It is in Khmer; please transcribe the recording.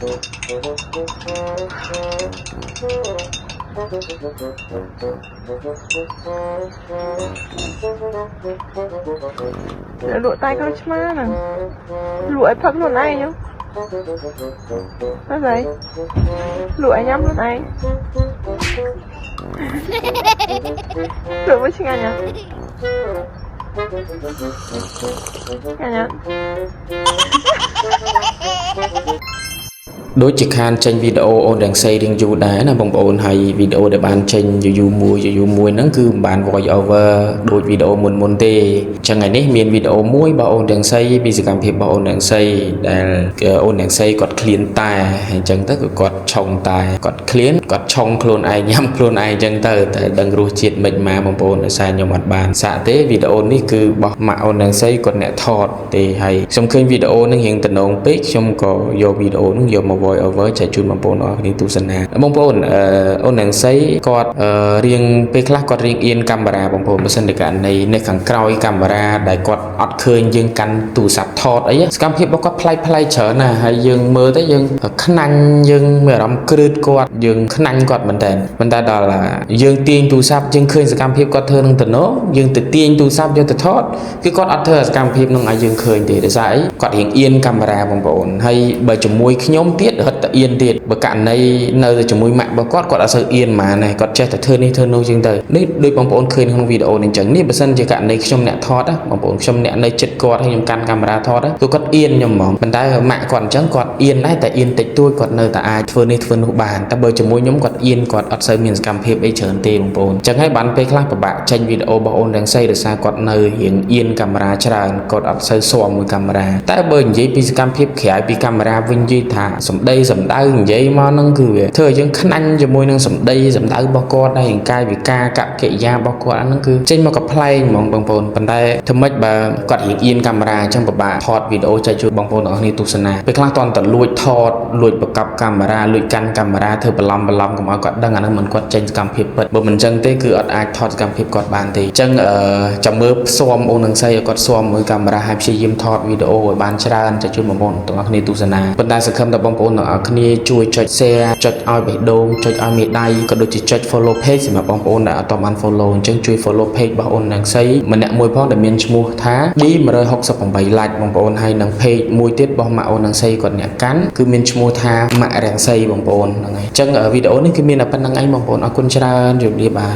lụa tay con chma nè lụa ấy phật luôn này nhá cái gì lụa ấy nhắm luôn này lụa với chị anh nhá anh nhá ដូចជាខានចេញវីដេអូអូនទាំងផ្សេងរៀងយូរដែរណាបងប្អូនហើយវីដេអូដែលបានចេញយូរមួយហ្នឹងគឺមិនបាន voice over ដូចវីដេអូមុនទេអញ្ចឹងថ្ងៃនេះមានវីដេអូមួយរបស់អូនទាំងផ្សេងពីសកម្មភាពរបស់អូនទាំងផ្សេងដែលអូនទាំងផ្សេងគាត់ឃ្លានតែអញ្ចឹងទៅគឺគាត់ឆុងតែគាត់ឃ្លានគាត់ឆុងខ្លួនឯងញ៉ាំខ្លួនឯងអញ្ចឹងទៅតែដឹងរសជាតិមិនមកបងប្អូនដោយសារខ្ញុំអត់បានសាកទេវីដេអូនេះគឺរបស់ម៉ាក់អូនទាំងផ្សេងគាត់អ្នកថតទេហើយខ្ញុំឃើញវីដេអូហ្នឹងរៀងតំណងពេកខ្ញុំក៏យកវីដេអូហ្នឹងយកមក voice over ចែកជូនបងប្អូនអរគ្នាទស្សនាបងប្អូនអូនទាំងសីគាត់រៀងពេលខ្លះគាត់រៀងអៀនកាមេរ៉ាបងប្អូនបើសិនតែករណីនៅខាងក្រោយកាមេរ៉ាដែលគាត់អត់ឃើញយើងកាន់ទូរស័ព្ទថតអីសកម្មភាពរបស់គាត់ប្លែកច្រើនណាស់ហើយយើងមើលទៅយើងខ្នាញ់យើងមានអារម្មណ៍គ្រឺតគាត់យើងខ្នាញ់គាត់មែនតើប៉ុន្តែដល់យើងទាញទូរស័ព្ទយើងឃើញសកម្មភាពគាត់ធ្វើនឹងតំណងយើងទៅទាញទូរស័ព្ទយកទៅថតគឺគាត់អត់ធ្វើសកម្មភាពនឹងឲ្យយើងឃើញទេដោយសារអីគាត់រៀងអៀនកាមេរ៉ាបងប្អូនហើយបើជាមួយខ្ញុំទៀតរត់តែអៀនទៀតបើករណីនៅជាមួយម៉ាក់របស់គាត់គាត់អត់សូវអៀនហ្មងណាគាត់ចេះតែធ្វើនេះធ្វើនោះជាងទៅនេះដូចបងប្អូនឃើញក្នុងវីដេអូនេះអញ្ចឹងនេះបើសិនជាករណីខ្ញុំអ្នកថតបងប្អូនខ្ញុំអ្នកនៅចិត្តគាត់ហើយខ្ញុំកាន់កាមេរ៉ាថតគឺគាត់អៀនខ្ញុំហ្មងប៉ុន្តែម៉ាក់គាត់អញ្ចឹងគាត់អៀនដែរតែអៀនតិចតួចគាត់នៅតែអាចធ្វើនេះធ្វើនោះបានតែបើជាមួយខ្ញុំគាត់អៀនគាត់អត់សូវមានសកម្មភាពអីច្រើនទេបងប្អូនអញ្ចឹងហើយបានពេលខ្លះពិបាកចេញវីដេអូរបស់អូនទាំងស្អីដោយសារគាត់នៅរៀងអៀនកាមេរ៉ាច្រើនគាត់អត់សូវស៊ាំមួយកាមេរ៉ាតែបើនិយាយពីសកម្មភាពក្រៅពីកាមេរ៉ាវិញនិយាយថាសម្ដៅនិយាយមកហ្នឹងគឺវាធ្វើឲ្យយើងខ្នាញ់ជាមួយនឹងសម្ដៅរបស់គាត់ហើយកាយវិការកកិរិយារបស់គាត់ហ្នឹងគឺចេញមកកប្លែងហ្មងបងប្អូនប៉ុន្តែធ្វើម៉េចបើគាត់រៀងអៀនកាមេរ៉ាអញ្ចឹងពិបាកថតវីដេអូចែកជូនបងប្អូនទាំងអស់គ្នាទស្សនាពេលខ្លះតន់តែលួចថតលួចបង្កប់កាមេរ៉ាលួចកាន់កាមេរ៉ាធ្វើបន្លំកុំឲ្យគាត់ដឹងអាហ្នឹងមិនគាត់ចេញសកម្មភាពពិតបើមិនអញ្ចឹងទេគឺអត់អាចថតសកម្មភាពគាត់បានទេអញ្ចឹងចាំមើលផ្សំអូននឹងស្អីឲ្យគាត់ស៊ាំមួយកាមេរ៉ាហើយព្យាយាមថតវីដេអូឲ្យបានច្រើនចែកជូនបងប្អូនទាំងអស់គ្នាទស្សនាប៉ុន្តែសង្ឃឹមថាបងប្អូនទាំងអស់គ្នាជួយចុច share ចុចឲ្យបេះដូងចុចឲ្យមេដៃក៏ដូចជាចុច follow page សម្រាប់បងប្អូនដែលអត់បាន follow អញ្ចឹងជួយ follow page របស់អូននឹងស្អីម្នាក់មួយផងដែលមានឈ្មោះថា D168 like បងប្អូនហើយនឹង page មួយទៀតរបស់ម៉ាក់អូននឹងស្អីគាត់អ្នកកាន់គឺមានឈ្មោះថាម៉ាក់រាំងសីបងប្អូនហ្នឹងហើយអញ្ចឹងវីដេអូនេះគឺមានតែប៉ុណ្្នឹងឯងបងប្អូនអរគុណច្រើនជម្រាបលាបាទ